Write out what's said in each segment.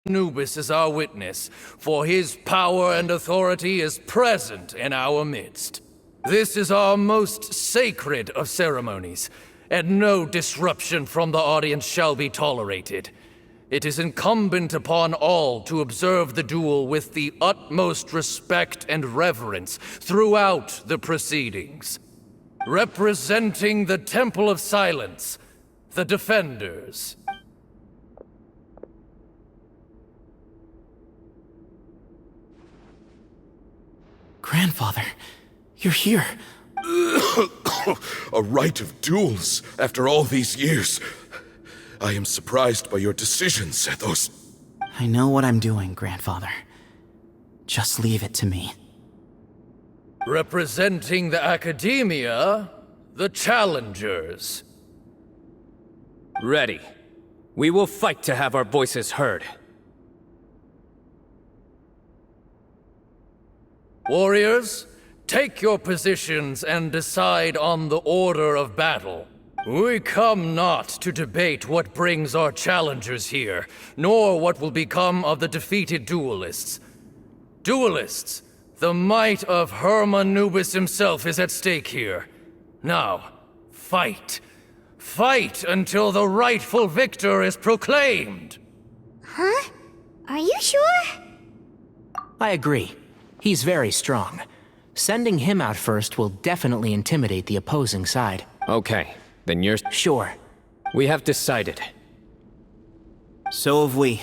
Hermanubis is our witness, for his power and authority is present in our midst. This is our most sacred of ceremonies, and no disruption from the audience shall be tolerated. It is incumbent upon all to observe the duel with the utmost respect and reverence throughout the proceedings. Representing the Temple of Silence, the Defenders. Grandfather, you're here. A rite of duels after all these years. I am surprised by your decision, Sethos. I know what I'm doing, Grandfather. Just leave it to me. Representing the Academia, the Challengers. Ready. We will fight to have our voices heard. Warriors, take your positions and decide on the order of battle. We come not to debate what brings our challengers here, nor what will become of the defeated duelists. Duelists, the might of Hermanubis himself is at stake here. Now, fight. Fight until the rightful victor is proclaimed! Huh? Are you sure? I agree. He's very strong. Sending him out first will definitely intimidate the opposing side. Okay, then you're... Sure. We have decided. So have we.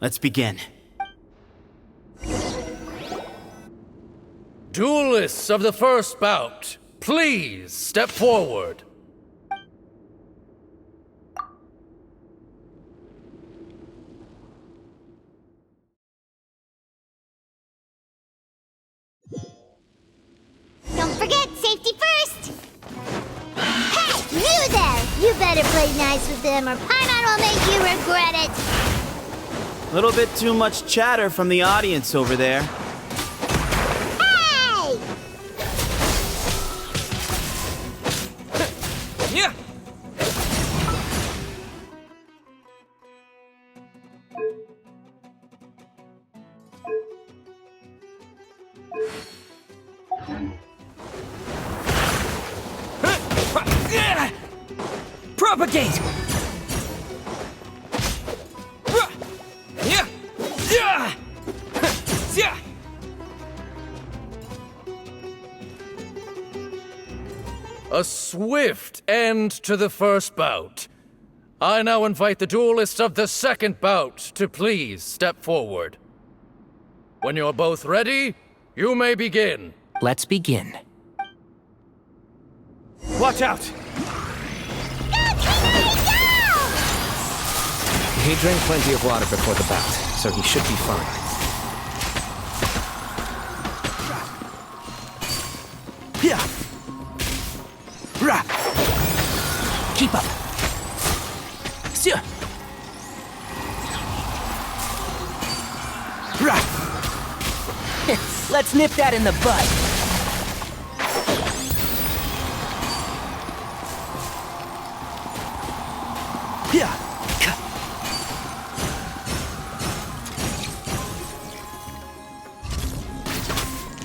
Let's begin. Duelists of the first bout, please step forward. Don't forget, safety first! Hey, you there! You better play nice with them or Paimon will make you regret it! A little bit too much chatter from the audience over there. Hey! Yeah! Propagate! A swift end to the first bout. I now invite the duelists of the second bout to please step forward. When you're both ready, you may begin. Let's begin. Watch out! He drank plenty of water before the bout, so he should be fine. Keep up. Let's nip that in the bud.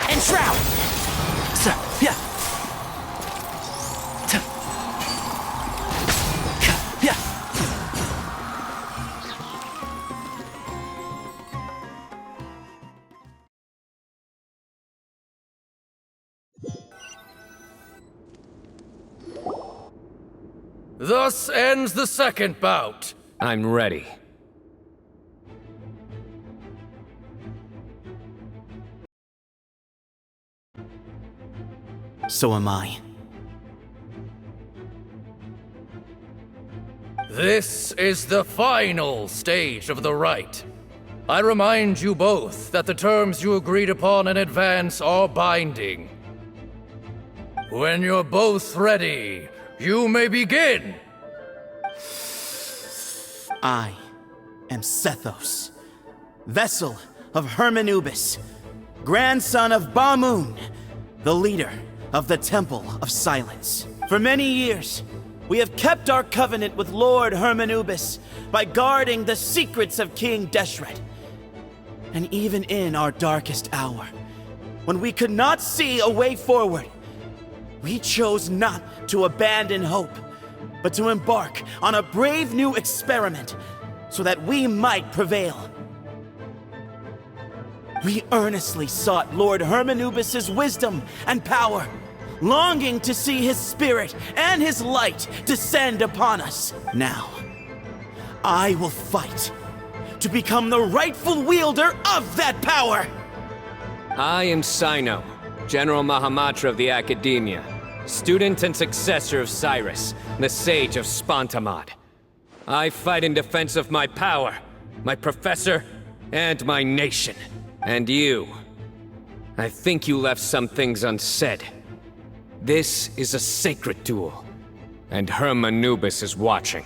And shroud. Thus ends the second bout. I'm ready. So am I. This is the final stage of the rite. I remind you both that the terms you agreed upon in advance are binding. When you're both ready, you may begin! I am Sethos, vessel of Hermanubis, grandson of Bamoon, the leader of the Temple of Silence. For many years, we have kept our covenant with Lord Hermanubis by guarding the secrets of King Deshret. And even in our darkest hour, when we could not see a way forward, we chose not to abandon hope, but to embark on a brave new experiment so that we might prevail. We earnestly sought Lord Hermanubis' wisdom and power, longing to see his spirit and his light descend upon us. Now, I will fight to become the rightful wielder of that power! I am Cyno, General Mahamatra of the Academia, student and successor of Cyrus, the Sage of Spantamad. I fight in defense of my power, my professor, and my nation. And you. I think you left some things unsaid. This is a sacred duel, and Hermanubis is watching.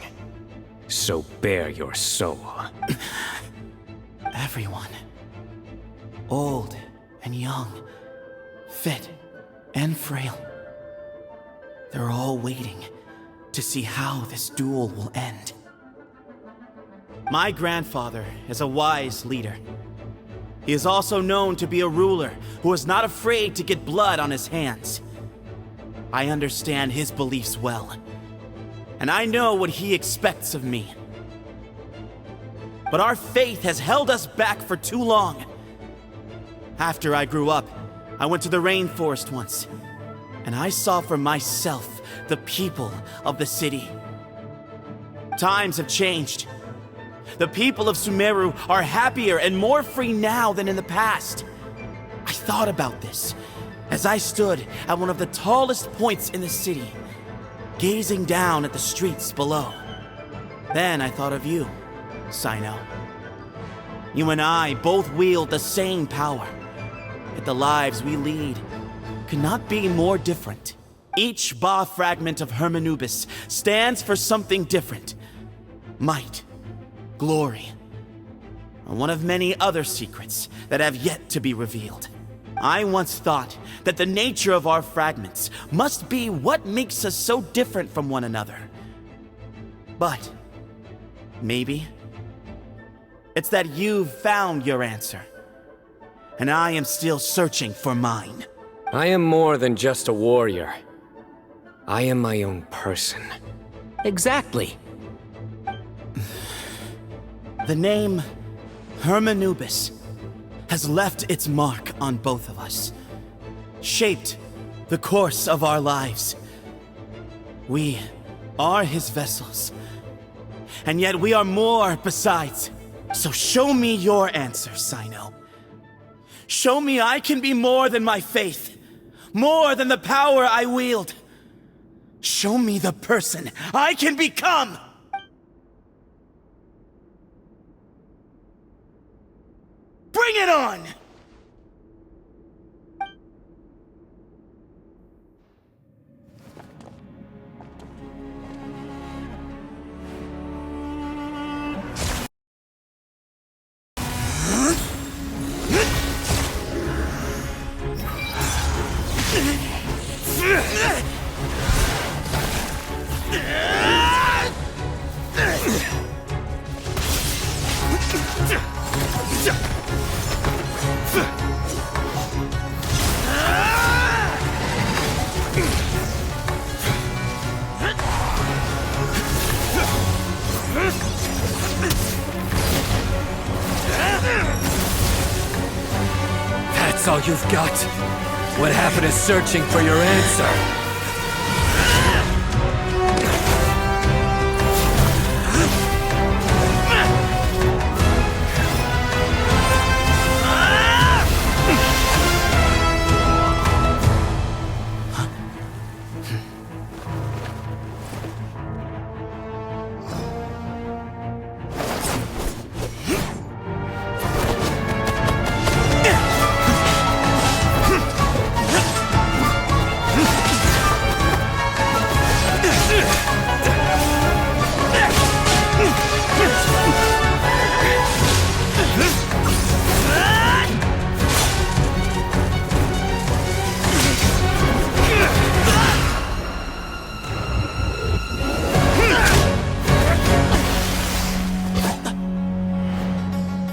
So bare your soul. Everyone, old and young, fit and frail, they're all waiting to see how this duel will end. My grandfather is a wise leader. He is also known to be a ruler who is not afraid to get blood on his hands. I understand his beliefs well, and I know what he expects of me. But our faith has held us back for too long. After I grew up, I went to the rainforest once, and I saw for myself the people of the city. Times have changed. The people of Sumeru are happier and more free now than in the past. I thought about this as I stood at one of the tallest points in the city, gazing down at the streets below. Then I thought of you, Cyno. You and I both wield the same power, yet the lives we lead could not be more different. Each Ba fragment of Hermanubis stands for something different. Might, glory, and one of many other secrets that have yet to be revealed. I once thought that the nature of our fragments must be what makes us so different from one another. But maybe it's that you've found your answer, and I am still searching for mine. I am more than just a warrior. I am my own person. Exactly. The name Hermanubis has left its mark on both of us, shaped the course of our lives. We are his vessels, and yet we are more besides. So show me your answer, Cyno. Show me I can be more than my faith, more than the power I wield. Show me the person I can become! Bring it on! That's all you've got? What happened to searching for your answer?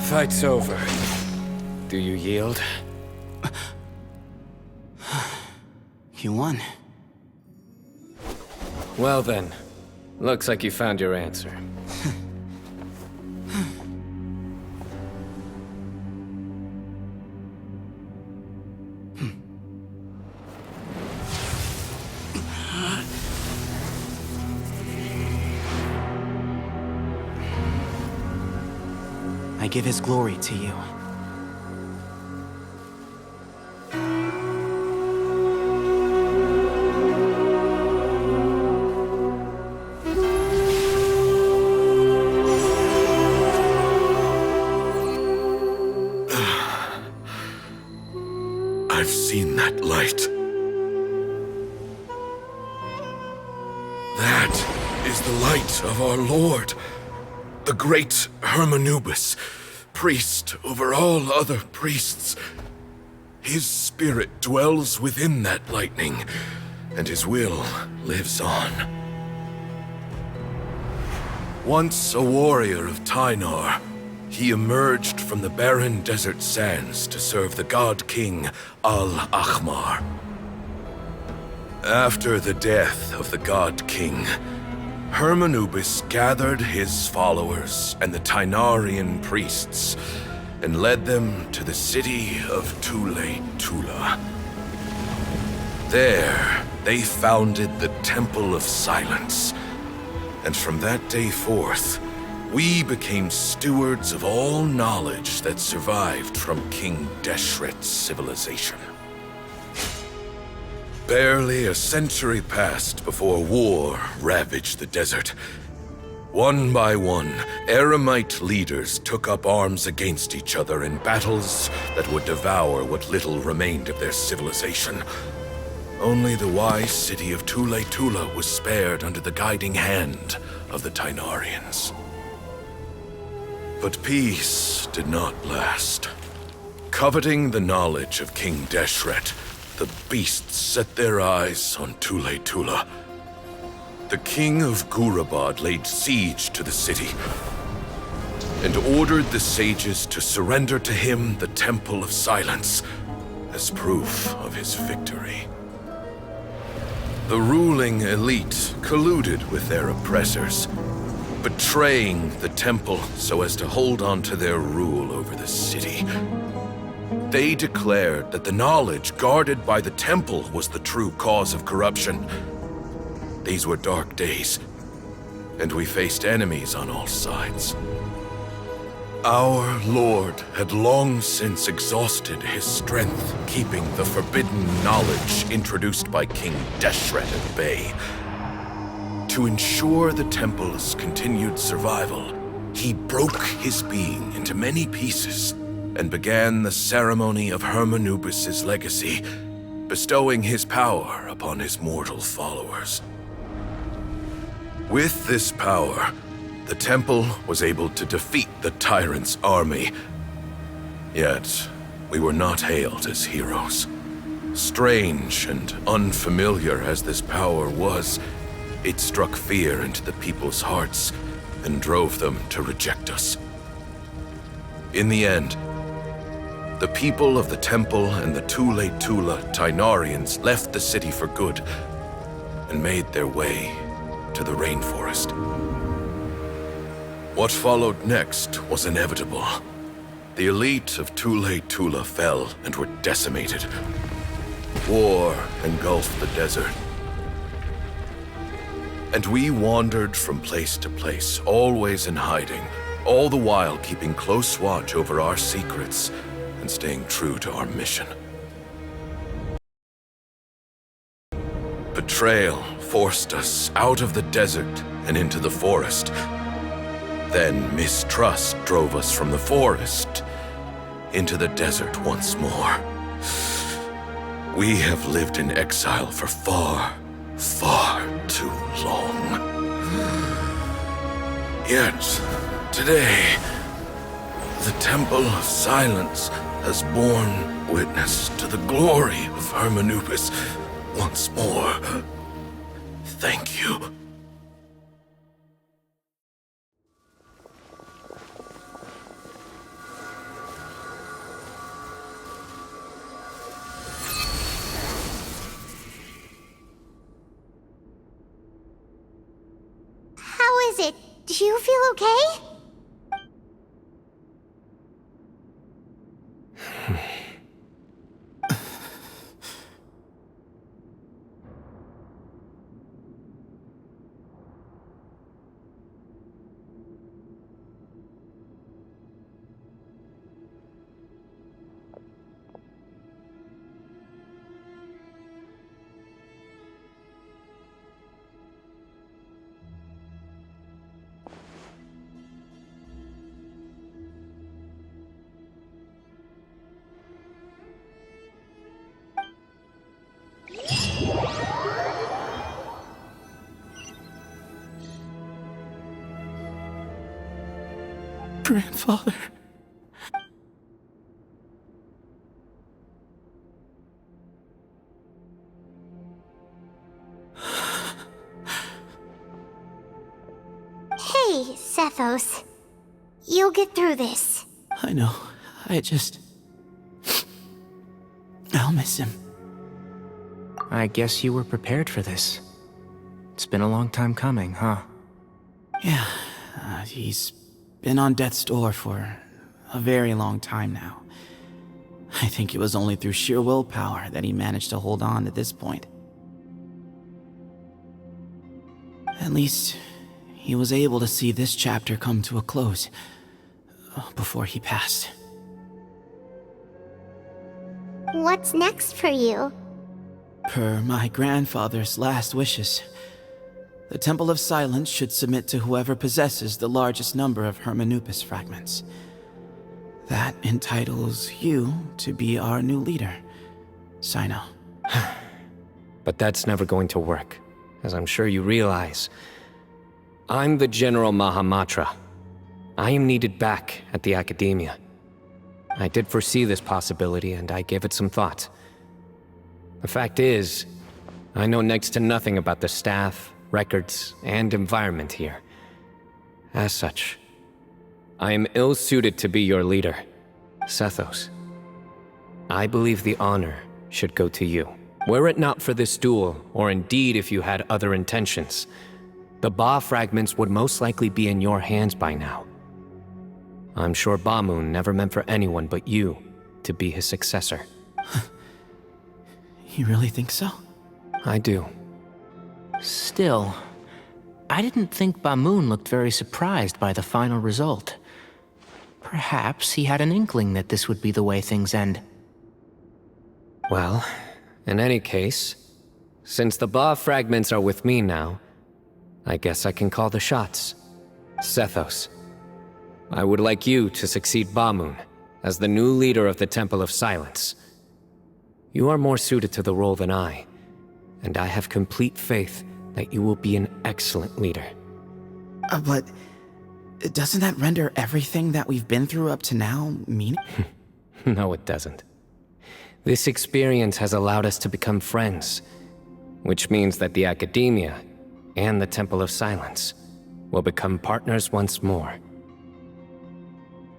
Fight's over. Do you yield? You won. Well then, looks like you found your answer. I give his glory to you. I've seen that light. That is the light of our Lord, the great Hermanubis, priest over all other priests. His spirit dwells within that lightning, and his will lives on. Once a warrior of Tynar, he emerged from the barren desert sands to serve the god king Al-Ahmar. After the death of the god king, Hermanubis gathered his followers and the Tynarian priests and led them to the city of Tule-Tula. There, they founded the Temple of Silence, and from that day forth, we became stewards of all knowledge that survived from King Deshret's civilization. Barely a century passed before war ravaged the desert. One by one, Eremite leaders took up arms against each other in battles that would devour what little remained of their civilization. Only the wise city of Tule-Tula was spared under the guiding hand of the Tynarians. But peace did not last. Coveting the knowledge of King Deshret, the beasts set their eyes on Tule-Tula. The king of Gurabad laid siege to the city and ordered the sages to surrender to him the Temple of Silence as proof of his victory. The ruling elite colluded with their oppressors, betraying the temple so as to hold on to their rule over the city. They declared that the knowledge guarded by the temple was the true cause of corruption. These were dark days, and we faced enemies on all sides. Our Lord had long since exhausted his strength, keeping the forbidden knowledge introduced by King Deshret at bay. To ensure the temple's continued survival, he broke his being into many pieces and began the ceremony of Hermanubis' legacy, bestowing his power upon his mortal followers. With this power, the temple was able to defeat the tyrant's army. Yet, we were not hailed as heroes. Strange and unfamiliar as this power was, it struck fear into the people's hearts and drove them to reject us. In the end, the people of the temple and the Tule-Tula Tynarians left the city for good and made their way to the rainforest. What followed next was inevitable. The elite of Tule-Tula fell and were decimated. War engulfed the desert. And we wandered from place to place, always in hiding, all the while keeping close watch over our secrets and staying true to our mission. Betrayal forced us out of the desert and into the forest. Then mistrust drove us from the forest into the desert once more. We have lived in exile for far, far too long. Yet, today, the Temple of Silence has borne witness to the glory of Hermanubis once more. Thank you. Do you feel okay? Grandfather. Hey, Sethos. You'll get through this. I know. I'll miss him. I guess you were prepared for this. It's been a long time coming, huh? Yeah, he's been on death's door for a very long time now. I think it was only through sheer willpower that he managed to hold on to this point. At least, he was able to see this chapter come to a close before he passed. What's next for you? Per my grandfather's last wishes, the Temple of Silence should submit to whoever possesses the largest number of Hermanupis fragments. That entitles you to be our new leader, Cyno. But that's never going to work, as I'm sure you realize. I'm the General Mahamatra. I am needed back at the Academia. I did foresee this possibility, and I gave it some thought. The fact is, I know next to nothing about the staff, records, and environment here. As such, I am ill-suited to be your leader, Sethos. I believe the honor should go to you. Were it not for this duel, or indeed if you had other intentions, the Ba fragments would most likely be in your hands by now. I'm sure Bamoon never meant for anyone but you to be his successor. You really think so? I do. Still, I didn't think Bamoon looked very surprised by the final result. Perhaps he had an inkling that this would be the way things end. Well, in any case, since the Ba fragments are with me now, I guess I can call the shots. Sethos, I would like you to succeed Bamoon as the new leader of the Temple of Silence. You are more suited to the role than I, and I have complete faith that you will be an excellent leader. But doesn't that render everything that we've been through up to now meaningless? No, it doesn't. This experience has allowed us to become friends, which means that the Academia and the Temple of Silence will become partners once more.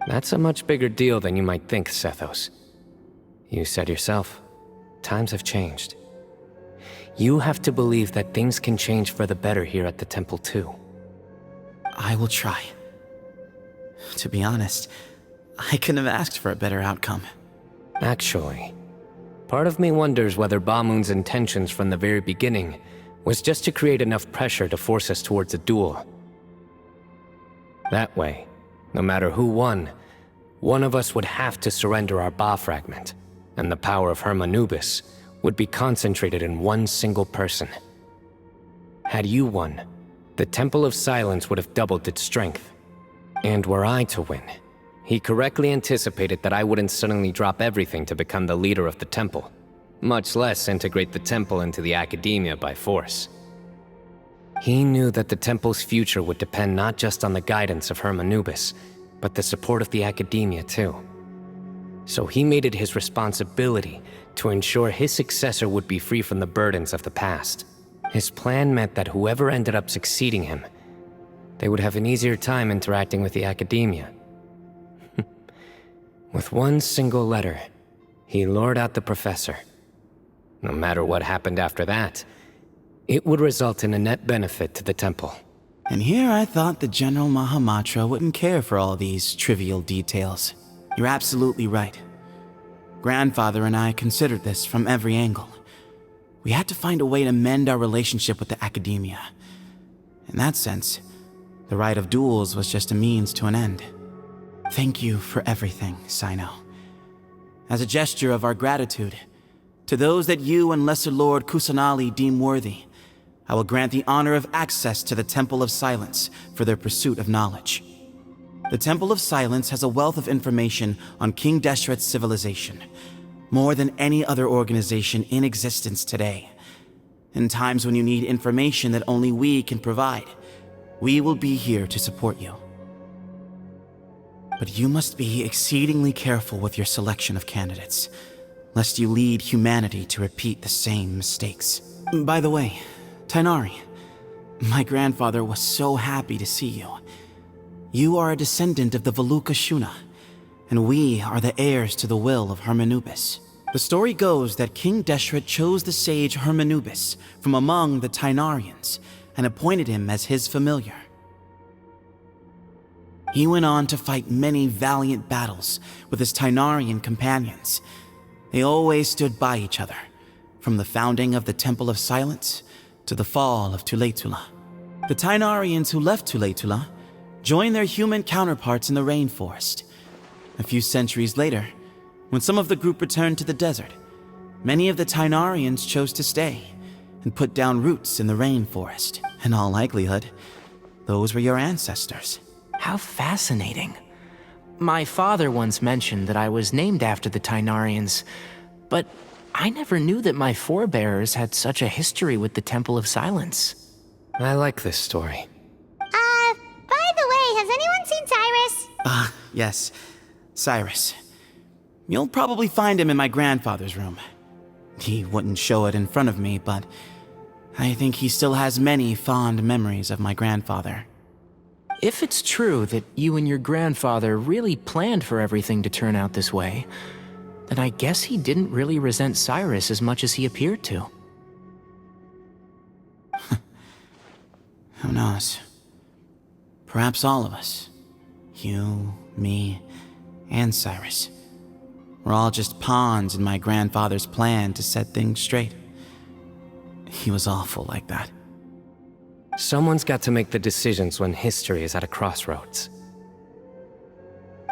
That's a much bigger deal than you might think, Sethos. You said yourself, times have changed. You have to believe that things can change for the better here at the Temple too. I will try. To be honest, I couldn't have asked for a better outcome. Actually, part of me wonders whether Bamoon's intentions from the very beginning was just to create enough pressure to force us towards a duel. That way, no matter who won, one of us would have to surrender our Ba fragment, and the power of Hermanubis would be concentrated in one single person. Had you won, the Temple of Silence would have doubled its strength. And were I to win, he correctly anticipated that I wouldn't suddenly drop everything to become the leader of the temple, much less integrate the temple into the Academia by force. He knew that the temple's future would depend not just on the guidance of Hermanubis, but the support of the Academia too. So he made it his responsibility to ensure his successor would be free from the burdens of the past. His plan meant that whoever ended up succeeding him, they would have an easier time interacting with the Academia. With one single letter, he lured out the professor. No matter what happened after that, it would result in a net benefit to the temple. And here I thought the General Mahamatra wouldn't care for all these trivial details. You're absolutely right. Grandfather and I considered this from every angle. We had to find a way to mend our relationship with the Academia. In that sense, the Rite of Duels was just a means to an end. Thank you for everything, Cyno. As a gesture of our gratitude, to those that you and Lesser Lord Kusanali deem worthy, I will grant the honor of access to the Temple of Silence for their pursuit of knowledge. The Temple of Silence has a wealth of information on King Deshret's civilization, more than any other organization in existence today. In times when you need information that only we can provide, we will be here to support you. But you must be exceedingly careful with your selection of candidates, lest you lead humanity to repeat the same mistakes. By the way, Tighnari, my grandfather was so happy to see you. You are a descendant of the Veluca Shuna, and we are the heirs to the will of Hermanubis. The story goes that King Deshret chose the sage Hermanubis from among the Tighnarians and appointed him as his familiar. He went on to fight many valiant battles with his Tighnarian companions. They always stood by each other, from the founding of the Temple of Silence to the fall of Tuletula. The Tighnarians who left Tuletula joined their human counterparts in the rainforest. A few centuries later, when some of the group returned to the desert, many of the Tighnarians chose to stay and put down roots in the rainforest. In all likelihood, those were your ancestors. How fascinating. My father once mentioned that I was named after the Tighnarians, but I never knew that my forebears had such a history with the Temple of Silence. I like this story. By the way, has anyone seen Cyrus? Yes, Cyrus. You'll probably find him in my grandfather's room. He wouldn't show it in front of me, but I think he still has many fond memories of my grandfather. If it's true that you and your grandfather really planned for everything to turn out this way, then I guess he didn't really resent Cyrus as much as he appeared to. Who knows? Perhaps all of us, you, me, and Cyrus, we're all just pawns in my grandfather's plan to set things straight. He was awful like that. Someone's got to make the decisions when history is at a crossroads.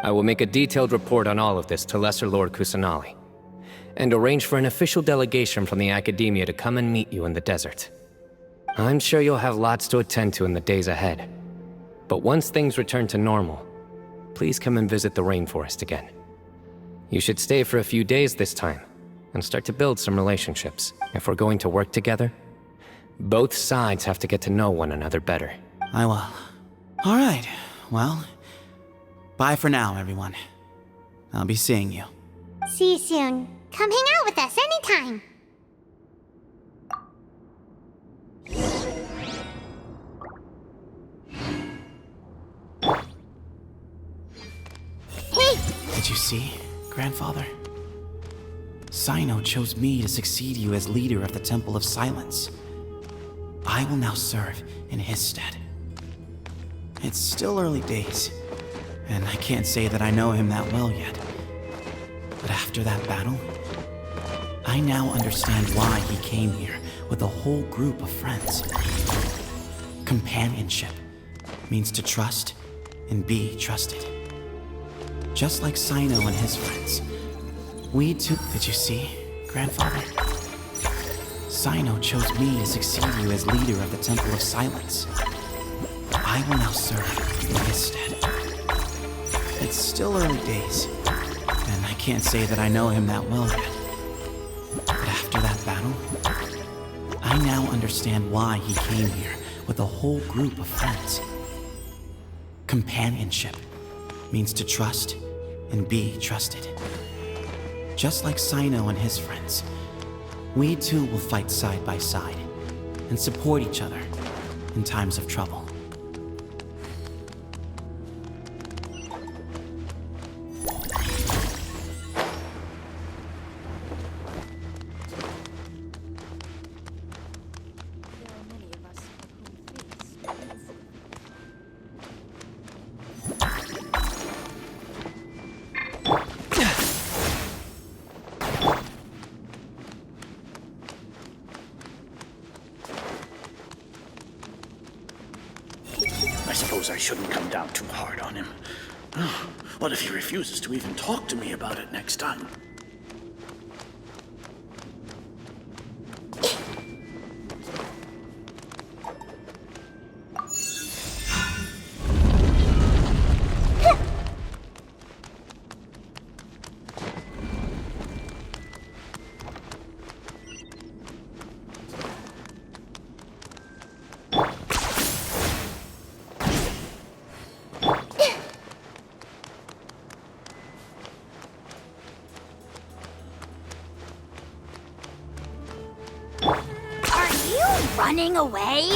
I will make a detailed report on all of this to Lesser Lord Kusanali, and arrange for an official delegation from the Academia to come and meet you in the desert. I'm sure you'll have lots to attend to in the days ahead, but once things return to normal, please come and visit the rainforest again. You should stay for a few days this time, and start to build some relationships. If we're going to work together, both sides have to get to know one another better. I will. All right, well, bye for now, everyone. I'll be seeing you. See you soon. Come hang out with us anytime. Hey! Did you see, Grandfather? Cyno chose me to succeed you as leader of the Temple of Silence. I will now serve in his stead. It's still early days, and I can't say that I know him that well yet. But after that battle, I now understand why he came here with a whole group of friends. Companionship means to trust and be trusted. Just like Cyno and his friends, we too— Did you see, Grandfather? Cyno chose me to succeed you as leader of the Temple of Silence. I will now serve in his stead. It's still early days, and I can't say that I know him that well yet. But after that battle, I now understand why he came here with a whole group of friends. Companionship means to trust and be trusted. Just like Cyno and his friends, we too will fight side by side and support each other in times of trouble. shouldn't come down too hard on him. What if he refuses to even talk to me about it next time? Running away?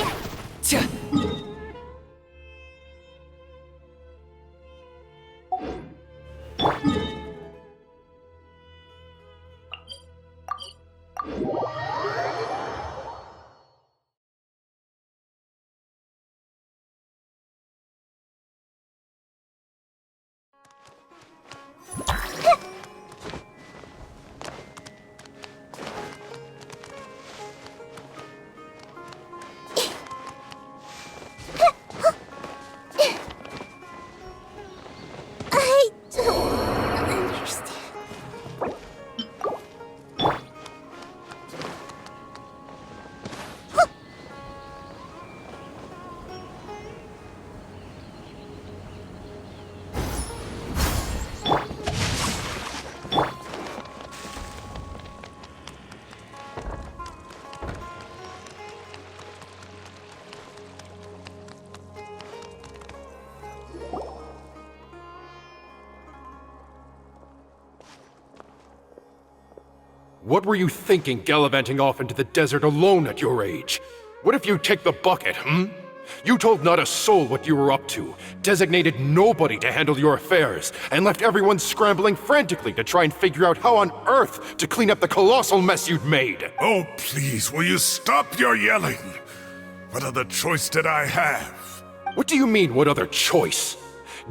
I don't understand. What were you thinking gallivanting off into the desert alone at your age? What if you take the bucket, You told not a soul what you were up to, designated nobody to handle your affairs, and left everyone scrambling frantically to try and figure out how on earth to clean up the colossal mess you'd made. Oh, please, will you stop your yelling? What other choice did I have? What do you mean, what other choice?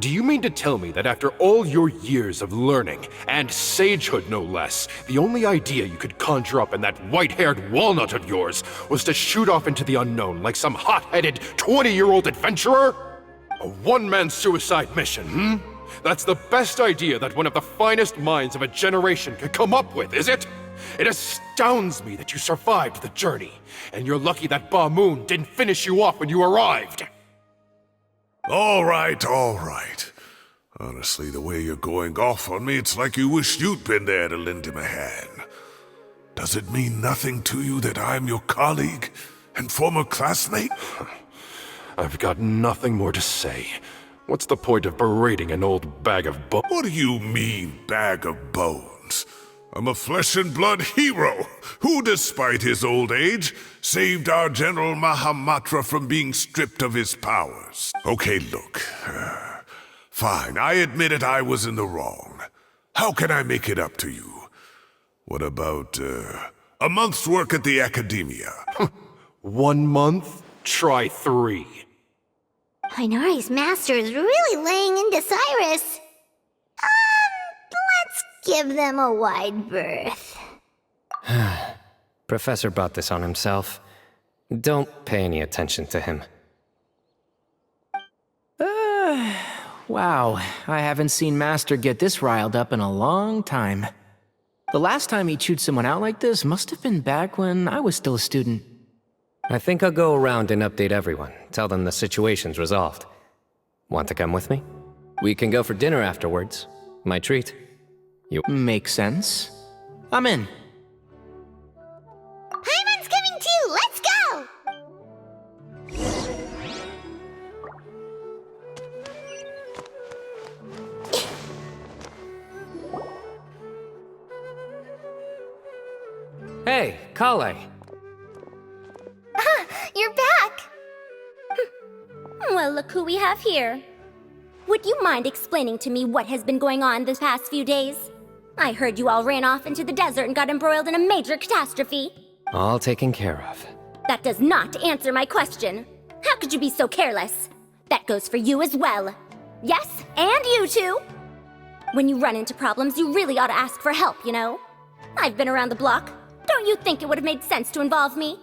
Do you mean to tell me that after all your years of learning, and sagehood no less, the only idea you could conjure up in that white-haired walnut of yours was to shoot off into the unknown like some hot-headed 20-year-old adventurer? A one-man suicide mission, That's the best idea that one of the finest minds of a generation could come up with, is it? It astounds me that you survived the journey, and you're lucky that Ba Moon didn't finish you off when you arrived. All right. Honestly, the way you're going off on me, it's like you wish you'd been there to lend him a hand. Does it mean nothing to you that I'm your colleague and former classmate? I've got nothing more to say. What's the point of berating an old bag of bones? What do you mean, bag of bones? I'm a flesh and blood hero who, despite his old age, saved our General Mahamatra from being stripped of his powers. Okay, look. Fine, I admit it, I was in the wrong. How can I make it up to you? What about, a month's work at the Academia? 1 month? Try 3. Tighnari's master is really laying into Cyrus. Let's give them a wide berth. Professor brought this on himself. Don't pay any attention to him. Wow, I haven't seen Master get this riled up in a long time. The last time he chewed someone out like this must have been back when I was still a student. I think I'll go around and update everyone, tell them the situation's resolved. Want to come with me? We can go for dinner afterwards. My treat. Makes sense. I'm in. Paimon's coming too! Let's go! Hey, Kale. You're back! Well, look who we have here. Would you mind explaining to me what has been going on this past few days? I heard you all ran off into the desert and got embroiled in a major catastrophe. All taken care of. That does not answer my question. How could you be so careless? That goes for you as well. Yes, and you too. When you run into problems, you really ought to ask for help, you know? I've been around the block. Don't you think it would have made sense to involve me?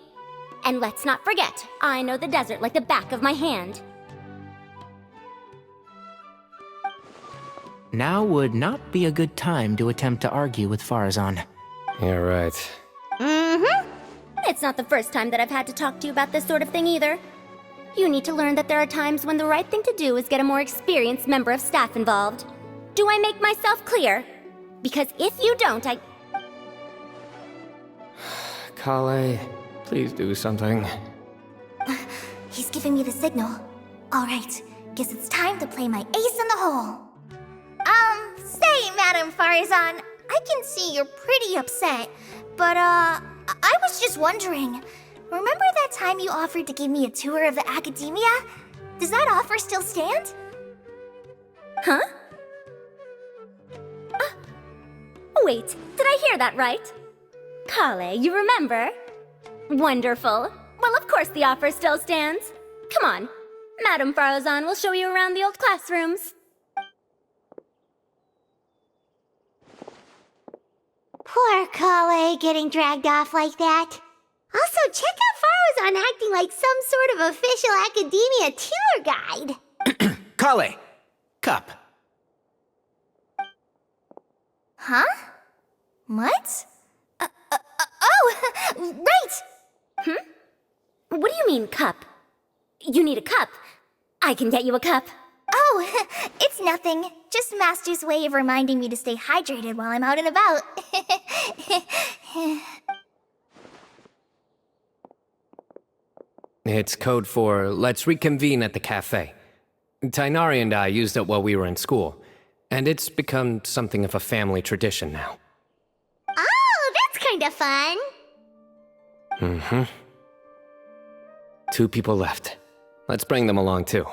And let's not forget, I know the desert like the back of my hand. Now would not be a good time to attempt to argue with Farazan. You're right. Mm-hmm. It's not the first time that I've had to talk to you about this sort of thing either. You need to learn that there are times when the right thing to do is get a more experienced member of staff involved. Do I make myself clear? Because if you don't, Kale, please do something. He's giving me the signal. Alright, guess it's time to play my ace in the hole. Say, Madame Farazan, I can see you're pretty upset, but, I was just wondering, remember that time you offered to give me a tour of the Academia? Does that offer still stand? Huh? Wait, did I hear that right? Kale, you remember? Wonderful. Well, of course the offer still stands. Come on. Madame Farazan will show you around the old classrooms. Poor Kale getting dragged off like that. Also, check out Farazan acting like some sort of official Academia tour guide. Kale! Cup. Huh? What? Oh, right! What do you mean, cup? You need a cup. I can get you a cup. Oh, it's nothing. Just Master's way of reminding me to stay hydrated while I'm out and about. It's code for let's reconvene at the cafe. Tainari and I used it while we were in school, and it's become something of a family tradition now. Oh, that's kind of fun. Mm-hmm. 2 people left. Let's bring them along too.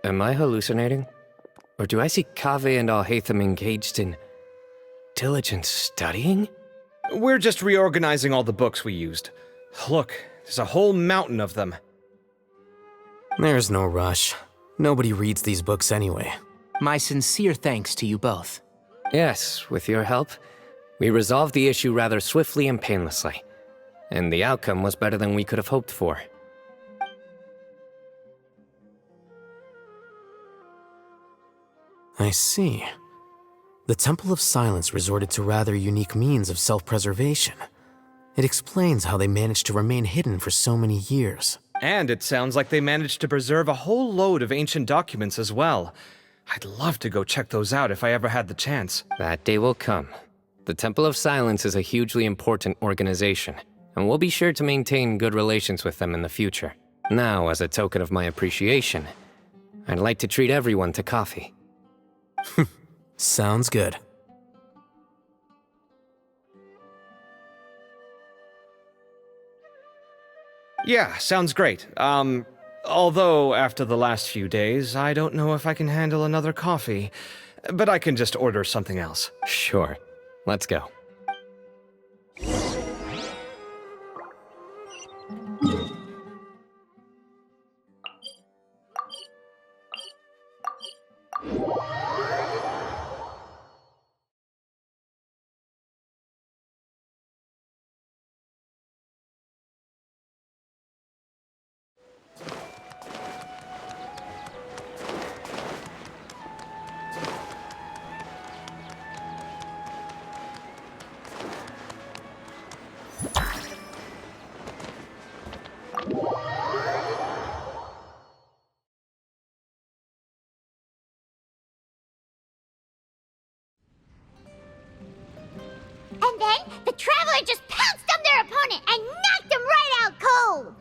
Am I hallucinating? Or do I see Kaveh and Alhaitham engaged in diligent studying? We're just reorganizing all the books we used. Look, there's a whole mountain of them. There's no rush. Nobody reads these books anyway. My sincere thanks to you both. Yes, with your help, we resolved the issue rather swiftly and painlessly. And the outcome was better than we could have hoped for. I see. The Temple of Silence resorted to rather unique means of self-preservation. It explains how they managed to remain hidden for so many years. And it sounds like they managed to preserve a whole load of ancient documents as well. I'd love to go check those out if I ever had the chance. That day will come. The Temple of Silence is a hugely important organization, and we'll be sure to maintain good relations with them in the future. Now, as a token of my appreciation, I'd like to treat everyone to coffee. Sounds good. Yeah, sounds great. Although after the last few days, I don't know if I can handle another coffee. But I can just order something else. Sure. Let's go. And then, the Traveler just pounced on their opponent and knocked him right out cold!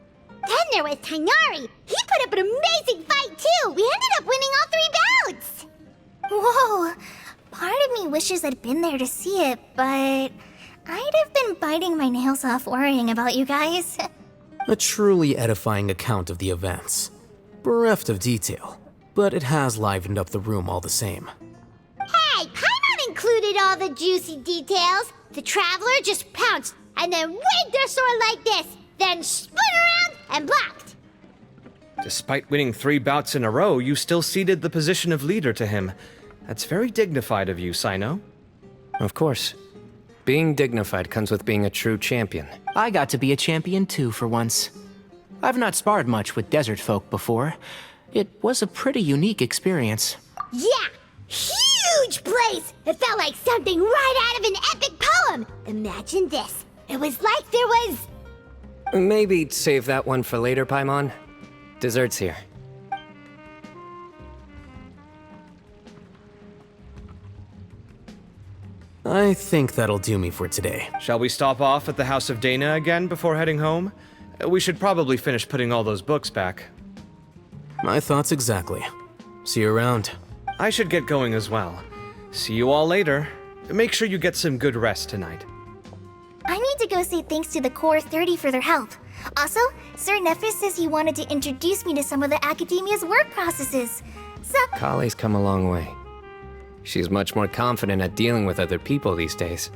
Then there was Tighnari. He put up an amazing fight, too! We ended up winning all 3 bouts! Whoa! Part of me wishes I'd been there to see it, but I'd have been biting my nails off worrying about you guys. A truly edifying account of the events. Bereft of detail, but it has livened up the room all the same. Hey, Paimon included all the juicy details. The Traveler just pounced and then waved their sword like this, then spun around and blocked. Despite winning 3 bouts in a row, you still ceded the position of leader to him. That's very dignified of you, Cyno. Of course. Being dignified comes with being a true champion. I got to be a champion too for once. I've not sparred much with desert folk before. It was a pretty unique experience. Yeah! Huge place! It felt like something right out of an epic poem! Imagine this. It was like there was... Maybe save that one for later, Paimon. Dessert's here. I think that'll do me for today. Shall we stop off at the House of Dana again before heading home? We should probably finish putting all those books back. My thoughts exactly. See you around. I should get going as well. See you all later. Make sure you get some good rest tonight. I need to go say thanks to the Core 30 for their help. Also, Sir Nephis says he wanted to introduce me to some of the Academia's work processes. So... Kali's come a long way. She's much more confident at dealing with other people these days.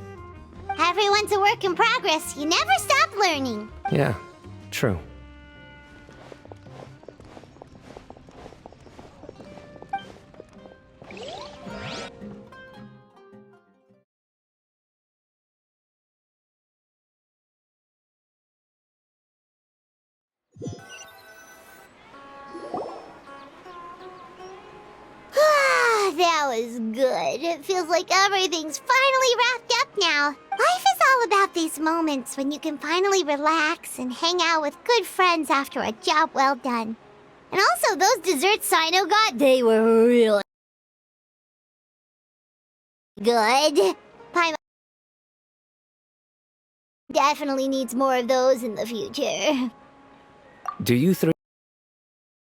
Everyone's a work in progress. You never stop learning. Yeah, true. That was good. It feels like everything's finally wrapped up now. Life is all about these moments when you can finally relax and hang out with good friends after a job well done. And also, those desserts Cyno got, they were really good. Paimon definitely needs more of those in the future. Do you three